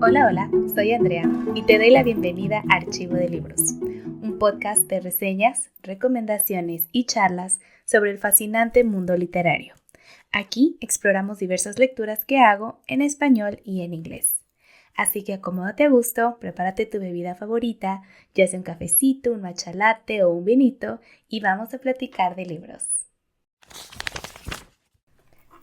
Hola, hola, soy Andrea y te doy la bienvenida a Archivo de Libros, un podcast de reseñas, recomendaciones y charlas sobre el fascinante mundo literario. Aquí exploramos diversas lecturas que hago en español y en inglés. Así que acomódate a gusto, prepárate tu bebida favorita, ya sea un cafecito, un matcha latte o un vinito, y vamos a platicar de libros.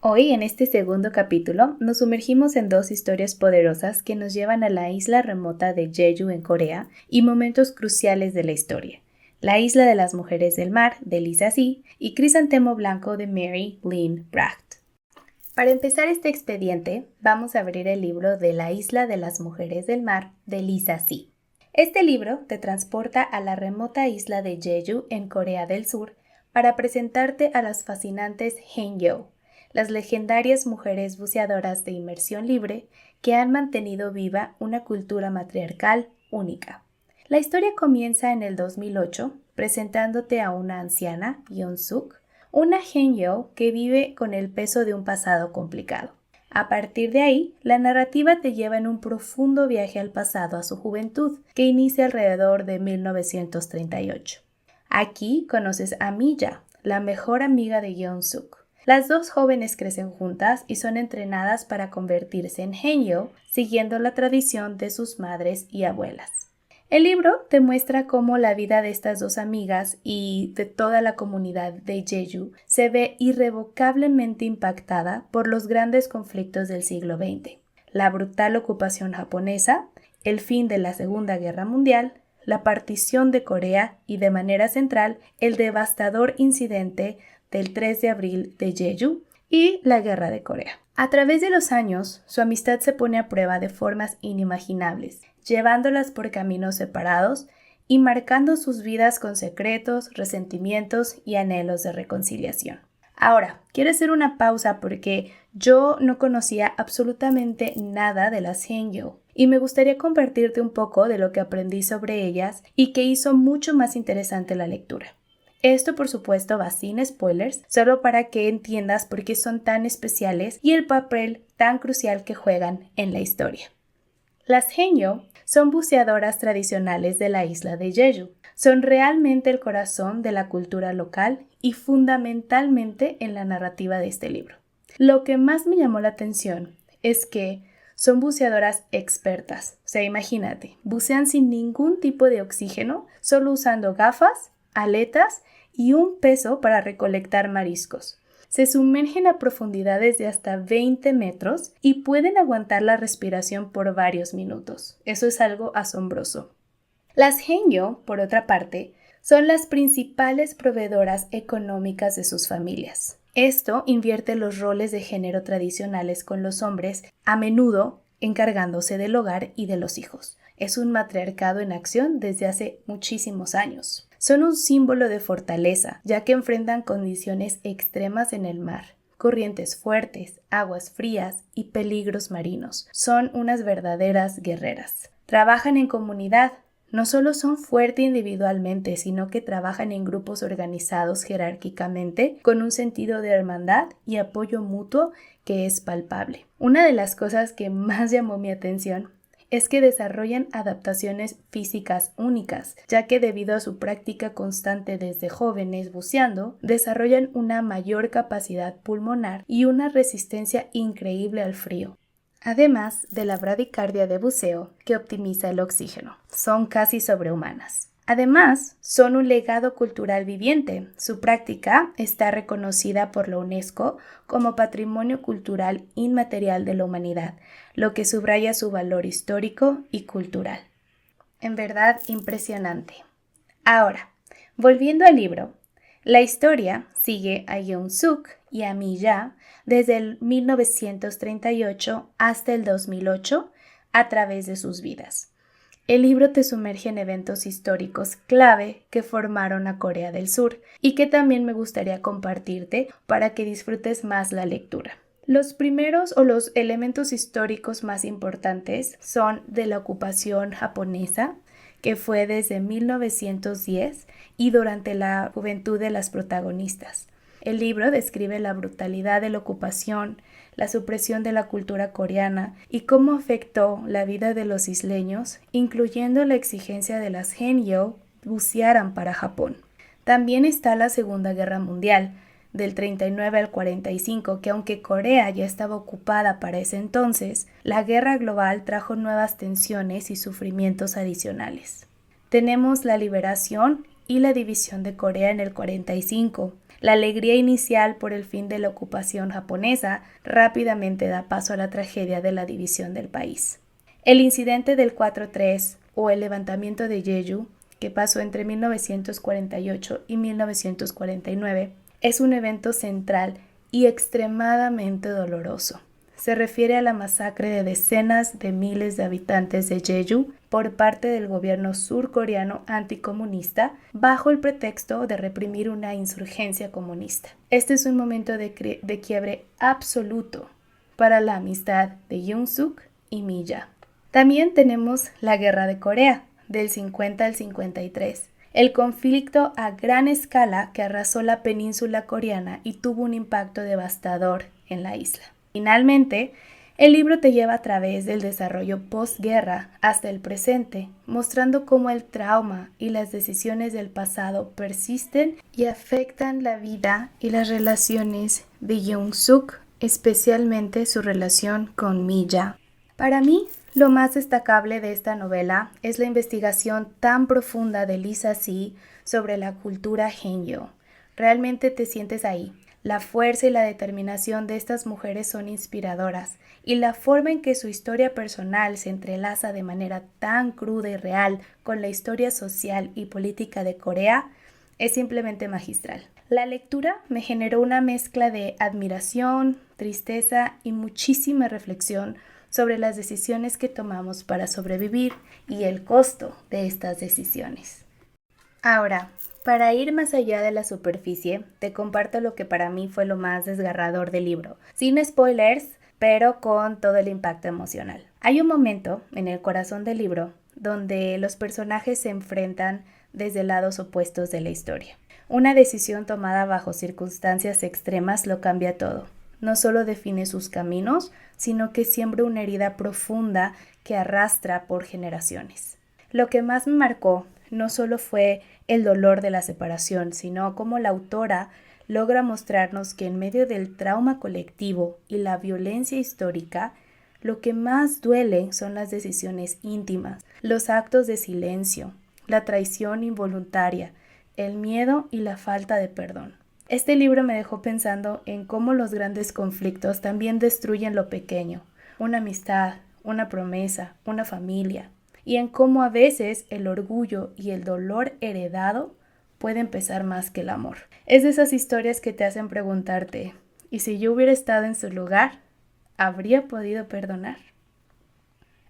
Hoy, en este segundo capítulo, nos sumergimos en dos historias poderosas que nos llevan a la isla remota de Jeju en Corea y momentos cruciales de la historia. La isla de las mujeres del mar, de Lisa See, y Crisantemo Blanco, de Mary Lynn Bracht. Para empezar este expediente, vamos a abrir el libro de La isla de las mujeres del mar, de Lisa See. Este libro te transporta a la remota isla de Jeju, en Corea del Sur, para presentarte a las fascinantes Haenyeo, las legendarias mujeres buceadoras de inmersión libre que han mantenido viva una cultura matriarcal única. La historia comienza en el 2008, presentándote a una anciana, Yeon-suk, una Haenyeo que vive con el peso de un pasado complicado. A partir de ahí, la narrativa te lleva en un profundo viaje al pasado a su juventud, que inicia alrededor de 1938. Aquí conoces a Miya, la mejor amiga de Yeon-suk. Las dos jóvenes crecen juntas y son entrenadas para convertirse en Haenyeo, siguiendo la tradición de sus madres y abuelas. El libro te muestra cómo la vida de estas dos amigas y de toda la comunidad de Jeju se ve irrevocablemente impactada por los grandes conflictos del siglo XX, la brutal ocupación japonesa, el fin de la Segunda Guerra Mundial, la partición de Corea y, de manera central, el devastador incidente del 3 de abril de Jeju y la Guerra de Corea. A través de los años, su amistad se pone a prueba de formas inimaginables, llevándolas por caminos separados y marcando sus vidas con secretos, resentimientos y anhelos de reconciliación. Ahora, quiero hacer una pausa porque yo no conocía absolutamente nada de las Haenyeo y me gustaría compartirte un poco de lo que aprendí sobre ellas y que hizo mucho más interesante la lectura. Esto, por supuesto, va sin spoilers, solo para que entiendas por qué son tan especiales y el papel tan crucial que juegan en la historia. Las Haenyeo son buceadoras tradicionales de la isla de Jeju. Son realmente el corazón de la cultura local y fundamentalmente en la narrativa de este libro. Lo que más me llamó la atención es que son buceadoras expertas. O sea, imagínate, bucean sin ningún tipo de oxígeno, solo usando gafas, aletas y un peso para recolectar mariscos. Se sumergen a profundidades de hasta 20 metros y pueden aguantar la respiración por varios minutos. Eso es algo asombroso. Las Haenyeo, por otra parte, son las principales proveedoras económicas de sus familias. Esto invierte los roles de género tradicionales con los hombres, a menudo encargándose del hogar y de los hijos. Es un matriarcado en acción desde hace muchísimos años. Son un símbolo de fortaleza, ya que enfrentan condiciones extremas en el mar, corrientes fuertes, aguas frías y peligros marinos. Son unas verdaderas guerreras. Trabajan en comunidad. No solo son fuertes individualmente, sino que trabajan en grupos organizados jerárquicamente con un sentido de hermandad y apoyo mutuo que es palpable. Una de las cosas que más llamó mi atención es que desarrollan adaptaciones físicas únicas, ya que debido a su práctica constante desde jóvenes buceando, desarrollan una mayor capacidad pulmonar y una resistencia increíble al frío. Además de la bradicardia de buceo que optimiza el oxígeno. Son casi sobrehumanas. Además, son un legado cultural viviente. Su práctica está reconocida por la UNESCO como Patrimonio Cultural Inmaterial de la Humanidad, lo que subraya su valor histórico y cultural. En verdad, impresionante. Ahora, volviendo al libro, la historia sigue a Yeon-suk y a Miya desde el 1938 hasta el 2008 a través de sus vidas. El libro te sumerge en eventos históricos clave que formaron a Corea del Sur y que también me gustaría compartirte para que disfrutes más la lectura. Los primeros o los elementos históricos más importantes son de la ocupación japonesa, que fue desde 1910 y durante la juventud de las protagonistas. El libro describe la brutalidad de la ocupación, la supresión de la cultura coreana y cómo afectó la vida de los isleños, incluyendo la exigencia de las Hanyo bucearan para Japón. También está la Segunda Guerra Mundial, del 39 al 45, que aunque Corea ya estaba ocupada para ese entonces, la guerra global trajo nuevas tensiones y sufrimientos adicionales. Tenemos la liberación y la división de Corea en el 45. La alegría inicial por el fin de la ocupación japonesa rápidamente da paso a la tragedia de la división del país. El incidente del 4-3 o el levantamiento de Jeju, que pasó entre 1948 y 1949, es un evento central y extremadamente doloroso. Se refiere a la masacre de decenas de miles de habitantes de Jeju por parte del gobierno surcoreano anticomunista bajo el pretexto de reprimir una insurgencia comunista. Este es un momento de quiebre absoluto para la amistad de Jung-suk y Mi-ja. También tenemos la Guerra de Corea, del 50 al 53. El conflicto a gran escala que arrasó la península coreana y tuvo un impacto devastador en la isla. Finalmente, el libro te lleva a través del desarrollo postguerra hasta el presente, mostrando cómo el trauma y las decisiones del pasado persisten y afectan la vida y las relaciones de Jung-suk, especialmente su relación con Mi-ja. Para mí, lo más destacable de esta novela es la investigación tan profunda de Lisa See sobre la cultura Hanyo. Realmente te sientes ahí. La fuerza y la determinación de estas mujeres son inspiradoras, y la forma en que su historia personal se entrelaza de manera tan cruda y real con la historia social y política de Corea es simplemente magistral. La lectura me generó una mezcla de admiración, tristeza y muchísima reflexión sobre las decisiones que tomamos para sobrevivir y el costo de estas decisiones. Ahora, para ir más allá de la superficie, te comparto lo que para mí fue lo más desgarrador del libro, sin spoilers, pero con todo el impacto emocional. Hay un momento en el corazón del libro donde los personajes se enfrentan desde lados opuestos de la historia. Una decisión tomada bajo circunstancias extremas lo cambia todo. No solo define sus caminos, sino que siembra una herida profunda que arrastra por generaciones. Lo que más me marcó no solo fue el dolor de la separación, sino cómo la autora logra mostrarnos que en medio del trauma colectivo y la violencia histórica, lo que más duele son las decisiones íntimas, los actos de silencio, la traición involuntaria, el miedo y la falta de perdón. Este libro me dejó pensando en cómo los grandes conflictos también destruyen lo pequeño, una amistad, una promesa, una familia, y en cómo a veces el orgullo y el dolor heredado pueden pesar más que el amor. Es de esas historias que te hacen preguntarte, ¿y si yo hubiera estado en su lugar, habría podido perdonar?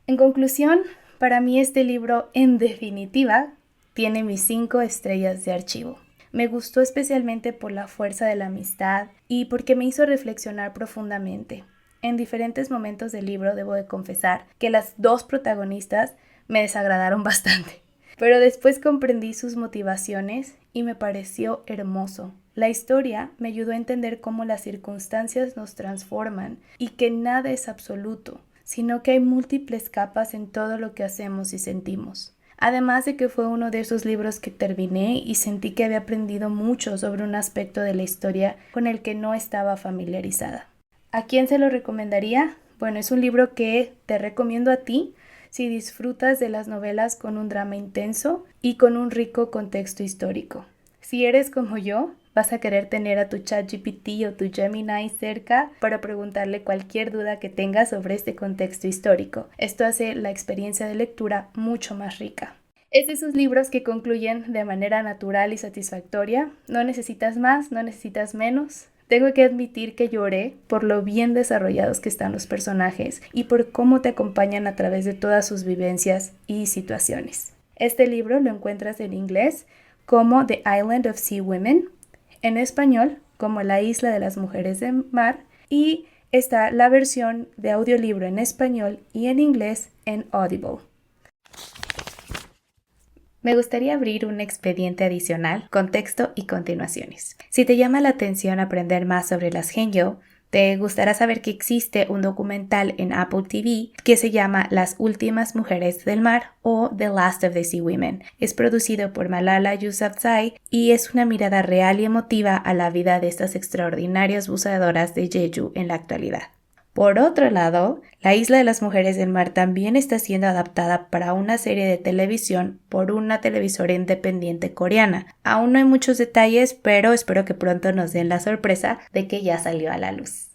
En conclusión, para mí este libro, en definitiva, tiene mis 5 estrellas de archivo. Me gustó especialmente por la fuerza de la amistad y porque me hizo reflexionar profundamente. En diferentes momentos del libro debo de confesar que las 2 protagonistas me desagradaron bastante, pero después comprendí sus motivaciones y me pareció hermoso. La historia me ayudó a entender cómo las circunstancias nos transforman y que nada es absoluto, sino que hay múltiples capas en todo lo que hacemos y sentimos. Además de que fue uno de esos libros que terminé y sentí que había aprendido mucho sobre un aspecto de la historia con el que no estaba familiarizada. ¿A quién se lo recomendaría? Bueno, es un libro que te recomiendo a ti si disfrutas de las novelas con un drama intenso y con un rico contexto histórico. Si eres como yo, vas a querer tener a tu ChatGPT o tu Gemini cerca para preguntarle cualquier duda que tengas sobre este contexto histórico. Esto hace la experiencia de lectura mucho más rica. Es de esos libros que concluyen de manera natural y satisfactoria. No necesitas más, no necesitas menos. Tengo que admitir que lloré por lo bien desarrollados que están los personajes y por cómo te acompañan a través de todas sus vivencias y situaciones. Este libro lo encuentras en inglés como The Island of Sea Women, en español como La Isla de las Mujeres de Mar, y está la versión de audiolibro en español y en inglés en Audible. Me gustaría abrir un expediente adicional con texto y continuaciones. Si te llama la atención aprender más sobre las Hangeul, te gustará saber que existe un documental en Apple TV que se llama Las últimas mujeres del mar o The Last of the Sea Women. Es producido por Malala Yousafzai y es una mirada real y emotiva a la vida de estas extraordinarias buceadoras de Jeju en la actualidad. Por otro lado, la Isla de las Mujeres del Mar también está siendo adaptada para una serie de televisión por una televisora independiente coreana. Aún no hay muchos detalles, pero espero que pronto nos den la sorpresa de que ya salió a la luz.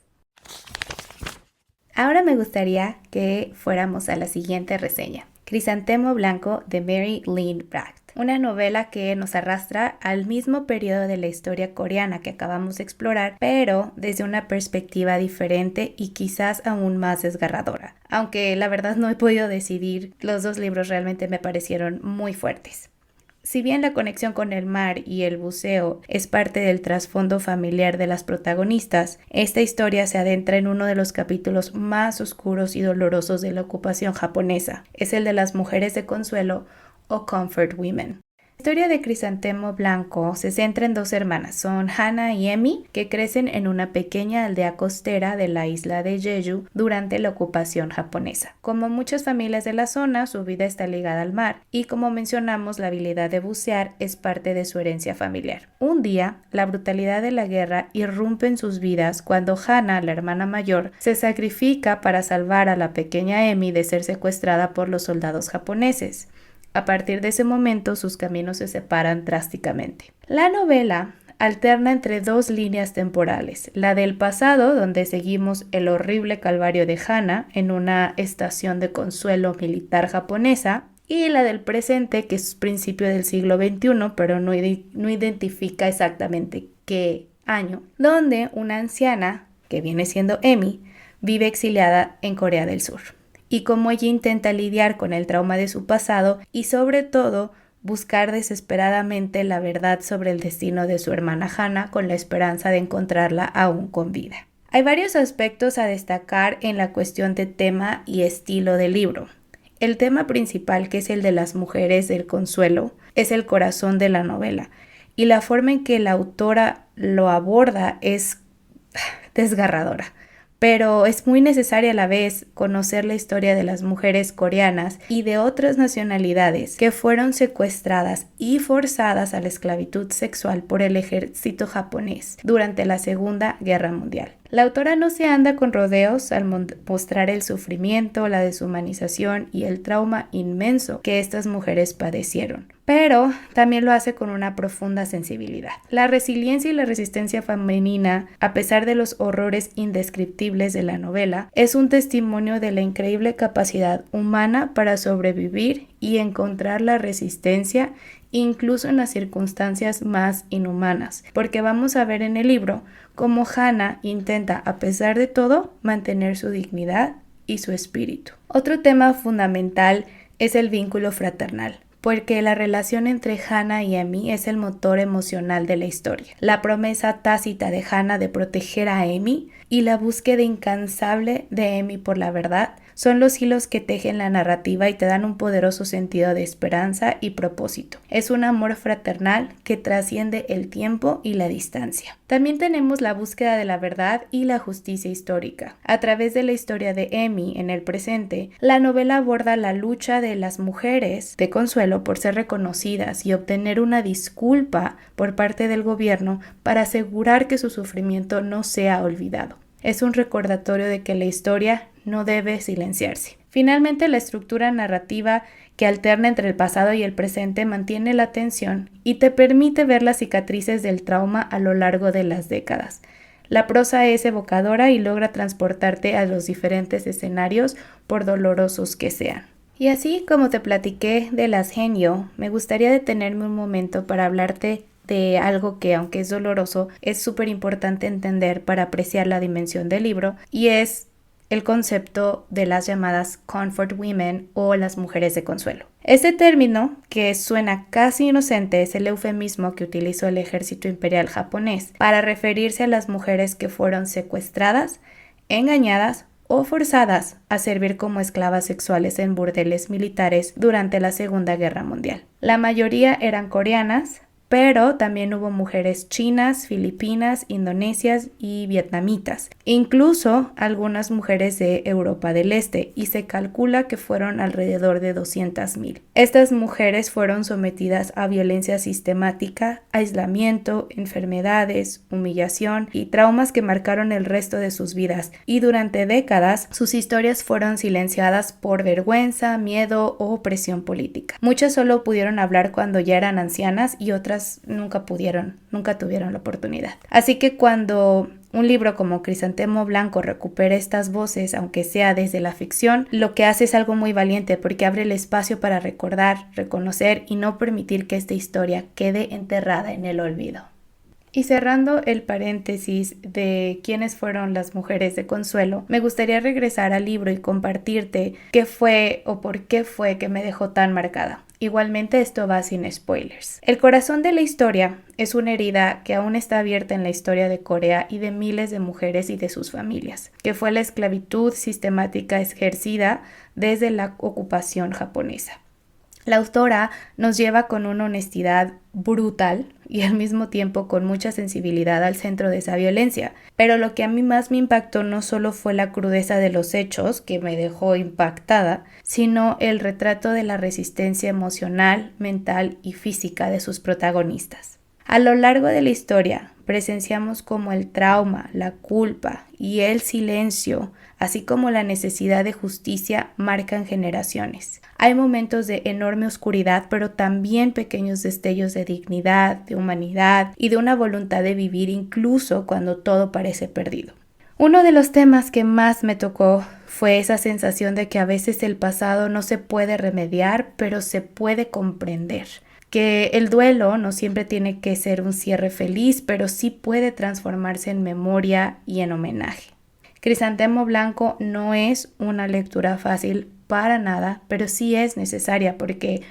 Ahora me gustaría que fuéramos a la siguiente reseña. Crisantemo Blanco de Mary Lynn Bragg. Una novela que nos arrastra al mismo periodo de la historia coreana que acabamos de explorar, pero desde una perspectiva diferente y quizás aún más desgarradora. Aunque la verdad no he podido decidir, los dos libros realmente me parecieron muy fuertes. Si bien la conexión con el mar y el buceo es parte del trasfondo familiar de las protagonistas, esta historia se adentra en uno de los capítulos más oscuros y dolorosos de la ocupación japonesa. Es el de las mujeres de consuelo o Comfort Women. La historia de Crisantemo Blanco se centra en dos hermanas, son Hana y Emi, que crecen en una pequeña aldea costera de la isla de Jeju durante la ocupación japonesa. Como muchas familias de la zona, su vida está ligada al mar y, como mencionamos, la habilidad de bucear es parte de su herencia familiar. Un día, la brutalidad de la guerra irrumpe en sus vidas cuando Hana, la hermana mayor, se sacrifica para salvar a la pequeña Emi de ser secuestrada por los soldados japoneses. A partir de ese momento, sus caminos se separan drásticamente. La novela alterna entre dos líneas temporales, la del pasado, donde seguimos el horrible calvario de Hana en una estación de consuelo militar japonesa, y la del presente, que es principio del siglo XXI, pero no identifica exactamente qué año, donde una anciana, que viene siendo Emi, vive exiliada en Corea del Sur. Y cómo ella intenta lidiar con el trauma de su pasado y sobre todo buscar desesperadamente la verdad sobre el destino de su hermana Hana con la esperanza de encontrarla aún con vida. Hay varios aspectos a destacar en la cuestión de tema y estilo del libro. El tema principal, que es el de las mujeres del consuelo, es el corazón de la novela y la forma en que la autora lo aborda es desgarradora. Pero es muy necesaria a la vez conocer la historia de las mujeres coreanas y de otras nacionalidades que fueron secuestradas y forzadas a la esclavitud sexual por el ejército japonés durante la Segunda Guerra Mundial. La autora no se anda con rodeos al mostrar el sufrimiento, la deshumanización y el trauma inmenso que estas mujeres padecieron, pero también lo hace con una profunda sensibilidad. La resiliencia y la resistencia femenina, a pesar de los horrores indescriptibles de la novela, es un testimonio de la increíble capacidad humana para sobrevivir y encontrar la resistencia incluso en las circunstancias más inhumanas, porque vamos a ver en el libro cómo Hana intenta, a pesar de todo, mantener su dignidad y su espíritu. Otro tema fundamental es el vínculo fraternal, porque la relación entre Hana y Emi es el motor emocional de la historia. La promesa tácita de Hana de proteger a Emi y la búsqueda incansable de Emi por la verdad son los hilos que tejen la narrativa y te dan un poderoso sentido de esperanza y propósito. Es un amor fraternal que trasciende el tiempo y la distancia. También tenemos la búsqueda de la verdad y la justicia histórica. A través de la historia de Emi en el presente, la novela aborda la lucha de las mujeres de consuelo por ser reconocidas y obtener una disculpa por parte del gobierno para asegurar que su sufrimiento no sea olvidado. Es un recordatorio de que la historia no debe silenciarse. Finalmente, la estructura narrativa que alterna entre el pasado y el presente mantiene la atención y te permite ver las cicatrices del trauma a lo largo de las décadas. La prosa es evocadora y logra transportarte a los diferentes escenarios, por dolorosos que sean. Y así como te platiqué de las Hangeul, me gustaría detenerme un momento para hablarte de algo que, aunque es doloroso, es súper importante entender para apreciar la dimensión del libro, y es el concepto de las llamadas Comfort Women o las mujeres de consuelo. Este término, que suena casi inocente, es el eufemismo que utilizó el ejército imperial japonés para referirse a las mujeres que fueron secuestradas, engañadas o forzadas a servir como esclavas sexuales en burdeles militares durante la Segunda Guerra Mundial. La mayoría eran coreanas, pero también hubo mujeres chinas, filipinas, indonesias y vietnamitas, incluso algunas mujeres de Europa del Este, y se calcula que fueron alrededor de 200,000. Estas mujeres fueron sometidas a violencia sistemática, aislamiento, enfermedades, humillación y traumas que marcaron el resto de sus vidas, y durante décadas sus historias fueron silenciadas por vergüenza, miedo o presión política. Muchas solo pudieron hablar cuando ya eran ancianas y otras nunca tuvieron la oportunidad. Así que cuando un libro como Crisantemo Blanco recupera estas voces, aunque sea desde la ficción, lo que hace es algo muy valiente porque abre el espacio para recordar, reconocer y no permitir que esta historia quede enterrada en el olvido. Y cerrando el paréntesis de quiénes fueron las mujeres de Consuelo, me gustaría regresar al libro y compartirte qué fue o por qué fue que me dejó tan marcada. Igualmente esto va sin spoilers. El corazón de la historia es una herida que aún está abierta en la historia de Corea y de miles de mujeres y de sus familias, que fue la esclavitud sistemática ejercida desde la ocupación japonesa. La autora nos lleva con una honestidad brutal y al mismo tiempo con mucha sensibilidad al centro de esa violencia. Pero lo que a mí más me impactó no solo fue la crudeza de los hechos, que me dejó impactada, sino el retrato de la resistencia emocional, mental y física de sus protagonistas. A lo largo de la historia presenciamos cómo el trauma, la culpa y el silencio, así como la necesidad de justicia, marcan generaciones. Hay momentos de enorme oscuridad, pero también pequeños destellos de dignidad, de humanidad y de una voluntad de vivir incluso cuando todo parece perdido. Uno de los temas que más me tocó fue esa sensación de que a veces el pasado no se puede remediar, pero se puede comprender. Que el duelo no siempre tiene que ser un cierre feliz, pero sí puede transformarse en memoria y en homenaje. Crisantemo Blanco no es una lectura fácil para nada, pero sí es necesaria porque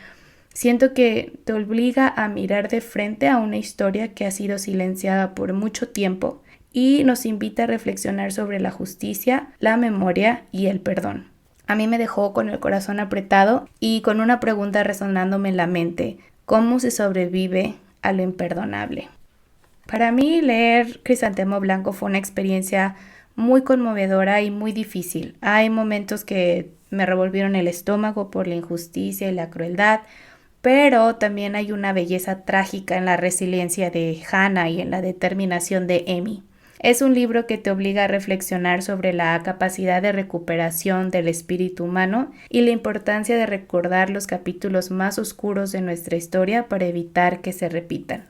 siento que te obliga a mirar de frente a una historia que ha sido silenciada por mucho tiempo y nos invita a reflexionar sobre la justicia, la memoria y el perdón. A mí me dejó con el corazón apretado y con una pregunta resonándome en la mente: ¿cómo se sobrevive a lo imperdonable? Para mí, leer Crisantemo Blanco fue una experiencia muy conmovedora y muy difícil. Hay momentos que me revolvieron el estómago por la injusticia y la crueldad, pero también hay una belleza trágica en la resiliencia de Hannah y en la determinación de Emi. Es un libro que te obliga a reflexionar sobre la capacidad de recuperación del espíritu humano y la importancia de recordar los capítulos más oscuros de nuestra historia para evitar que se repitan.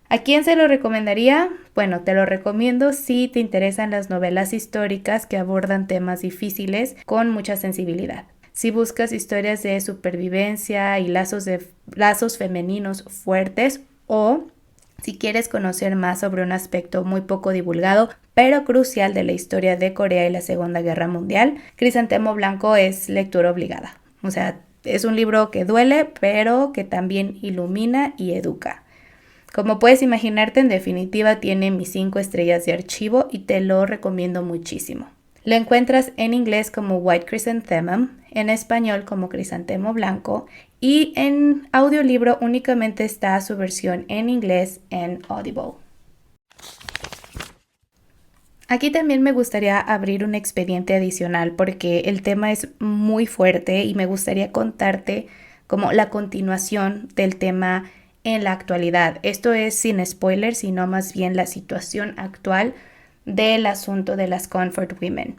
¿A quién se lo recomendaría? Bueno, te lo recomiendo si te interesan las novelas históricas que abordan temas difíciles con mucha sensibilidad. Si buscas historias de supervivencia y lazos femeninos fuertes, o si quieres conocer más sobre un aspecto muy poco divulgado, pero crucial de la historia de Corea y la Segunda Guerra Mundial, Crisantemo Blanco es lectura obligada. O sea, es un libro que duele, pero que también ilumina y educa. Como puedes imaginarte, en definitiva tiene mis 5 estrellas de archivo y te lo recomiendo muchísimo. Lo encuentras en inglés como White Chrysanthemum, en español como Crisantemo Blanco, y en audiolibro únicamente está su versión en inglés en Audible. Aquí también me gustaría abrir un expediente adicional porque el tema es muy fuerte y me gustaría contarte como la continuación del tema en la actualidad. Esto es sin spoilers, sino más bien la situación actual del asunto de las comfort women.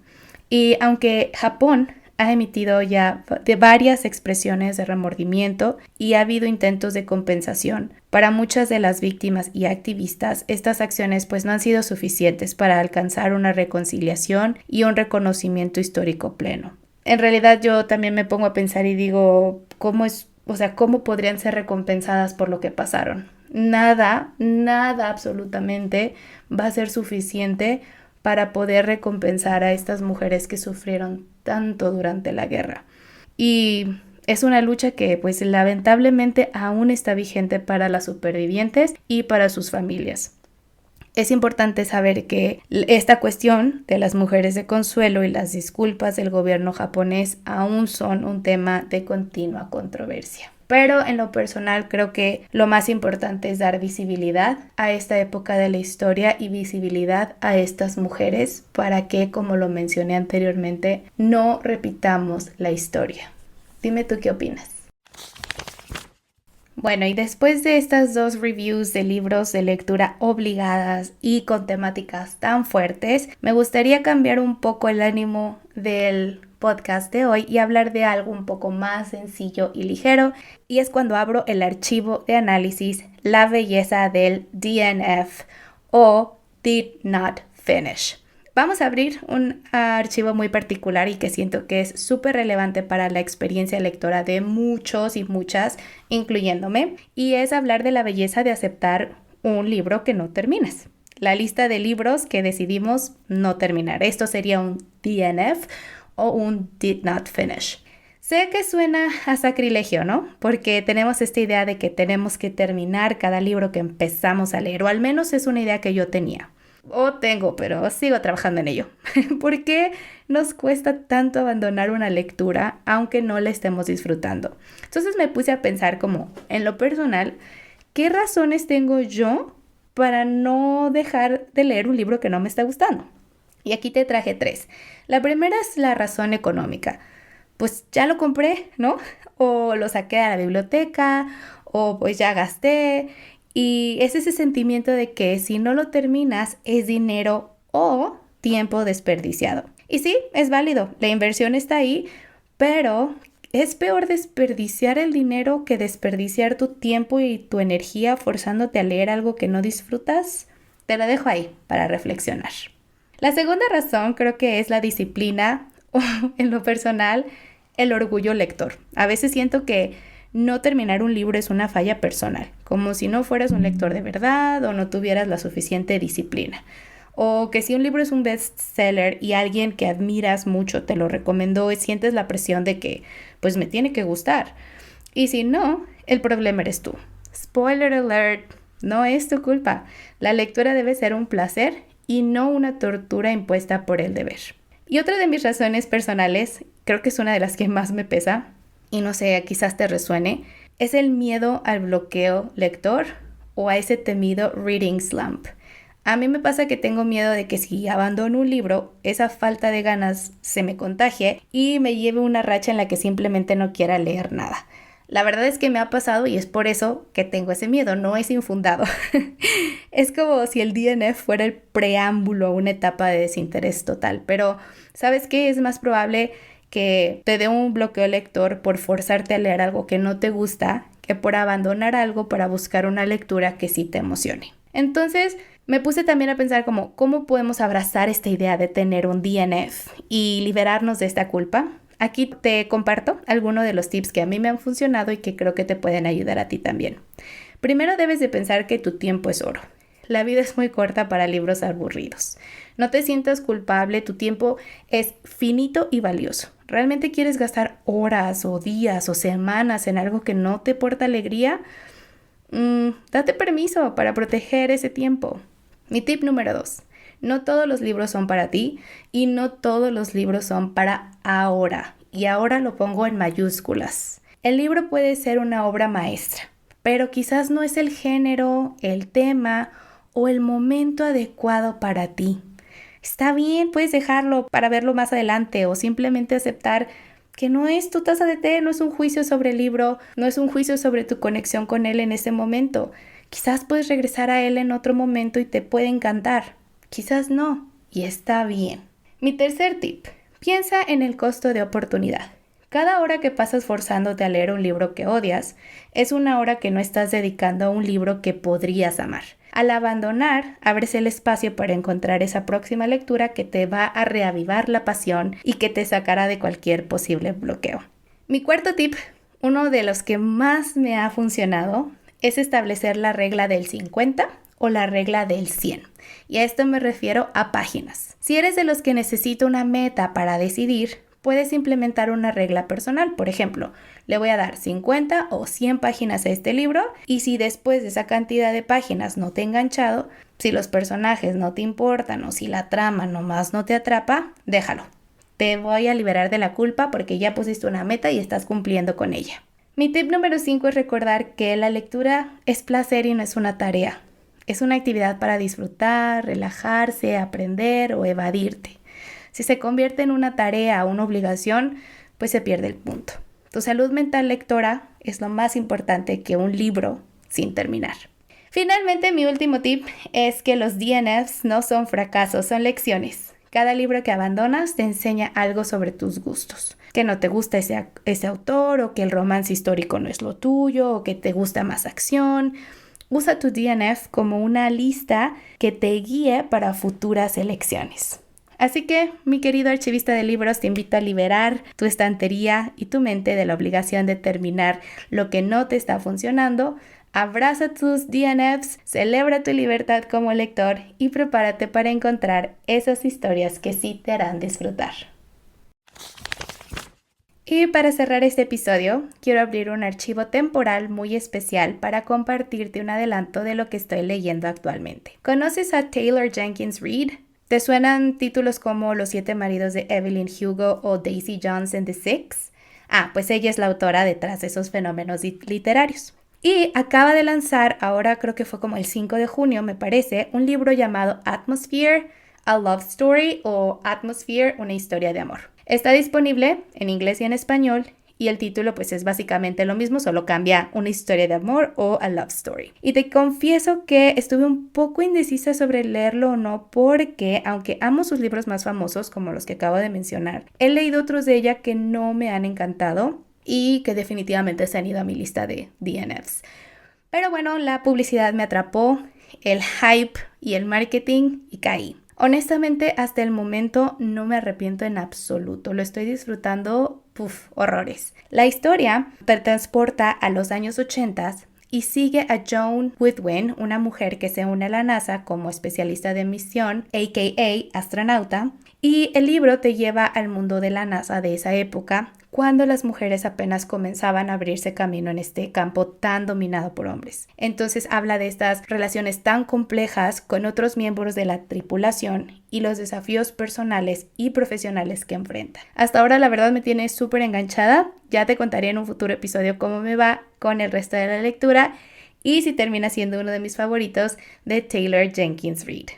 Y aunque Japón ha emitido ya de varias expresiones de remordimiento y ha habido intentos de compensación, para muchas de las víctimas y activistas, estas acciones pues no han sido suficientes para alcanzar una reconciliación y un reconocimiento histórico pleno. En realidad yo también me pongo a pensar y digo, ¿cómo podrían ser recompensadas por lo que pasaron? Nada absolutamente va a ser suficiente para poder recompensar a estas mujeres que sufrieron tanto durante la guerra. Y es una lucha que pues lamentablemente aún está vigente para las supervivientes y para sus familias. es importante saber que esta cuestión de las mujeres de consuelo y las disculpas del gobierno japonés aún son un tema de continua controversia. Pero en lo personal creo que lo más importante es dar visibilidad a esta época de la historia y visibilidad a estas mujeres para que, como lo mencioné anteriormente, no repitamos la historia. Dime tú qué opinas. Bueno, y después de estas 2 reviews de libros de lectura obligadas y con temáticas tan fuertes, me gustaría cambiar un poco el ánimo del podcast de hoy y hablar de algo un poco más sencillo y ligero, y es cuando abro el archivo de análisis La belleza del DNF o Did Not Finish. Vamos a abrir un archivo muy particular y que siento que es súper relevante para la experiencia lectora de muchos y muchas, incluyéndome, y es hablar de la belleza de aceptar un libro que no terminas. La lista de libros que decidimos no terminar. Esto sería un DNF o un Did Not Finish. Sé que suena a sacrilegio, ¿no? Porque tenemos esta idea de que tenemos que terminar cada libro que empezamos a leer, o al menos es una idea que yo tenía. O tengo, pero sigo trabajando en ello. ¿Por qué nos cuesta tanto abandonar una lectura aunque no la estemos disfrutando? Entonces me puse a pensar como, en lo personal, ¿qué razones tengo yo para no dejar de leer un libro que no me está gustando? Y aquí te traje 3. La primera es la razón económica. Pues ya lo compré, ¿no? O lo saqué a la biblioteca, o pues ya gasté. Y es ese sentimiento de que si no lo terminas es dinero o tiempo desperdiciado. Y sí, es válido, la inversión está ahí, pero es peor desperdiciar el dinero que desperdiciar tu tiempo y tu energía forzándote a leer algo que no disfrutas. Te lo dejo ahí para reflexionar. La segunda razón creo que es la disciplina o, en lo personal, el orgullo lector. A veces siento que no terminar un libro es una falla personal, como si no fueras un lector de verdad o no tuvieras la suficiente disciplina. O que si un libro es un bestseller y alguien que admiras mucho te lo recomendó y sientes la presión de que pues me tiene que gustar. Y si no, el problema eres tú. Spoiler alert, no es tu culpa. La lectura debe ser un placer y no una tortura impuesta por el deber. Y otra de mis razones personales, creo que es una de las que más me pesa, y no sé, quizás te resuene, es el miedo al bloqueo lector o a ese temido reading slump. A mí me pasa que tengo miedo de que si abandono un libro, esa falta de ganas se me contagie y me lleve una racha en la que simplemente no quiera leer nada. La verdad es que me ha pasado y es por eso que tengo ese miedo, no es infundado. Es como si el DNF fuera el preámbulo a una etapa de desinterés total, pero ¿sabes qué? Es más probable que te dé un bloqueo lector por forzarte a leer algo que no te gusta que por abandonar algo para buscar una lectura que sí te emocione. Entonces me puse también a pensar como cómo podemos abrazar esta idea de tener un DNF y liberarnos de esta culpa. Aquí te comparto algunos de los tips que a mí me han funcionado y que creo que te pueden ayudar a ti también. Primero debes de pensar que tu tiempo es oro. La vida es muy corta para libros aburridos. No te sientas culpable, tu tiempo es finito y valioso. ¿Realmente quieres gastar horas o días o semanas en algo que no te aporta alegría? Date permiso para proteger ese tiempo. Mi tip número 2. No todos los libros son para ti y no todos los libros son para ahora. Y ahora lo pongo en mayúsculas. El libro puede ser una obra maestra, pero quizás no es el género, el tema o el momento adecuado para ti. Está bien, puedes dejarlo para verlo más adelante o simplemente aceptar que no es tu taza de té, no es un juicio sobre el libro, no es un juicio sobre tu conexión con él en ese momento. Quizás puedes regresar a él en otro momento y te puede encantar. Quizás no, y está bien. Mi tercer tip, piensa en el costo de oportunidad. Cada hora que pasas forzándote a leer un libro que odias, es una hora que no estás dedicando a un libro que podrías amar. Al abandonar, abres el espacio para encontrar esa próxima lectura que te va a reavivar la pasión y que te sacará de cualquier posible bloqueo. Mi cuarto tip, uno de los que más me ha funcionado, es establecer la regla del 50 o la regla del 100. Y a esto me refiero a páginas. Si eres de los que necesita una meta para decidir, puedes implementar una regla personal. Por ejemplo, le voy a dar 50 o 100 páginas a este libro y si después de esa cantidad de páginas no te ha enganchado, si los personajes no te importan o si la trama nomás no te atrapa, déjalo. Te voy a liberar de la culpa porque ya pusiste una meta y estás cumpliendo con ella. Mi tip número 5 es recordar que la lectura es placer y no es una tarea. Es una actividad para disfrutar, relajarse, aprender o evadirte. Si se convierte en una tarea o una obligación, pues se pierde el punto. Tu salud mental lectora es lo más importante que un libro sin terminar. Finalmente, mi último tip es que los DNFs no son fracasos, son lecciones. Cada libro que abandonas te enseña algo sobre tus gustos. Que no te gusta ese autor o que el romance histórico no es lo tuyo o que te gusta más acción. Usa tu DNF como una lista que te guíe para futuras elecciones. Así que, mi querido archivista de libros, te invito a liberar tu estantería y tu mente de la obligación de terminar lo que no te está funcionando. Abraza tus DNFs, celebra tu libertad como lector y prepárate para encontrar esas historias que sí te harán disfrutar. Y para cerrar este episodio, quiero abrir un archivo temporal muy especial para compartirte un adelanto de lo que estoy leyendo actualmente. ¿Conoces a Taylor Jenkins Reid? ¿Te suenan títulos como Los 7 maridos de Evelyn Hugo o Daisy Jones and the Six? Pues ella es la autora detrás de esos fenómenos literarios. Y acaba de lanzar, ahora creo que fue como el 5 de junio, me parece, un libro llamado Atmosphere, A Love Story o Atmosphere, una historia de amor. Está disponible en inglés y en español y el título pues es básicamente lo mismo, solo cambia una historia de amor o a love story. Y te confieso que estuve un poco indecisa sobre leerlo o no porque aunque amo sus libros más famosos como los que acabo de mencionar, he leído otros de ella que no me han encantado y que definitivamente se han ido a mi lista de DNFs. Pero bueno, la publicidad me atrapó, el hype y el marketing y caí. Honestamente, hasta el momento no me arrepiento en absoluto. Lo estoy disfrutando, horrores. La historia te transporta a los años 80 y sigue a Joan Whitwin, una mujer que se une a la NASA como especialista de misión, a.k.a. astronauta, y el libro te lleva al mundo de la NASA de esa época, cuando las mujeres apenas comenzaban a abrirse camino en este campo tan dominado por hombres. Entonces habla de estas relaciones tan complejas con otros miembros de la tripulación y los desafíos personales y profesionales que enfrenta. Hasta ahora la verdad me tiene súper enganchada. Ya te contaré en un futuro episodio cómo me va con el resto de la lectura y si termina siendo uno de mis favoritos de Taylor Jenkins Reid.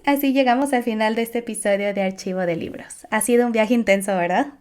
Así llegamos al final de este episodio de Archivo de Libros. Ha sido un viaje intenso, ¿verdad?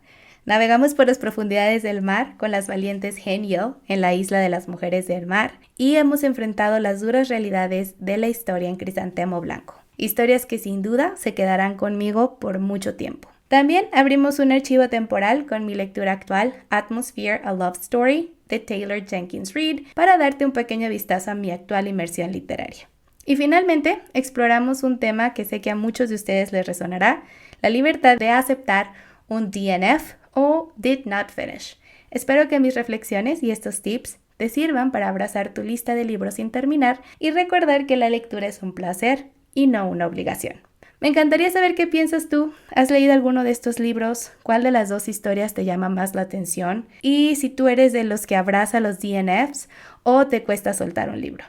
Navegamos por las profundidades del mar con las valientes Heniel en la isla de las mujeres del mar y hemos enfrentado las duras realidades de la historia en Crisantemo Blanco. Historias que sin duda se quedarán conmigo por mucho tiempo. También abrimos un archivo temporal con mi lectura actual, Atmosphere, A Love Story, de Taylor Jenkins Reid, para darte un pequeño vistazo a mi actual inmersión literaria. Y finalmente, exploramos un tema que sé que a muchos de ustedes les resonará, la libertad de aceptar un DNF o Did Not Finish. Espero que mis reflexiones y estos tips te sirvan para abrazar tu lista de libros sin terminar y recordar que la lectura es un placer y no una obligación. Me encantaría saber qué piensas tú. ¿Has leído alguno de estos libros? ¿Cuál de las dos historias te llama más la atención? Y si tú eres de los que abraza los DNFs o te cuesta soltar un libro.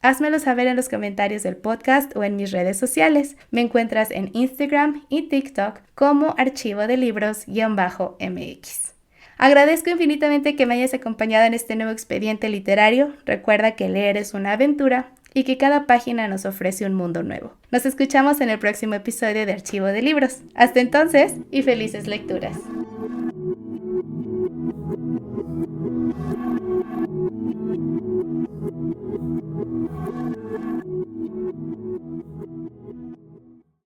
Házmelo saber en los comentarios del podcast o en mis redes sociales. Me encuentras en Instagram y TikTok como Archivo de Libros_MX. Agradezco infinitamente que me hayas acompañado en este nuevo expediente literario. Recuerda que leer es una aventura y que cada página nos ofrece un mundo nuevo. Nos escuchamos en el próximo episodio de Archivo de Libros. Hasta entonces y felices lecturas.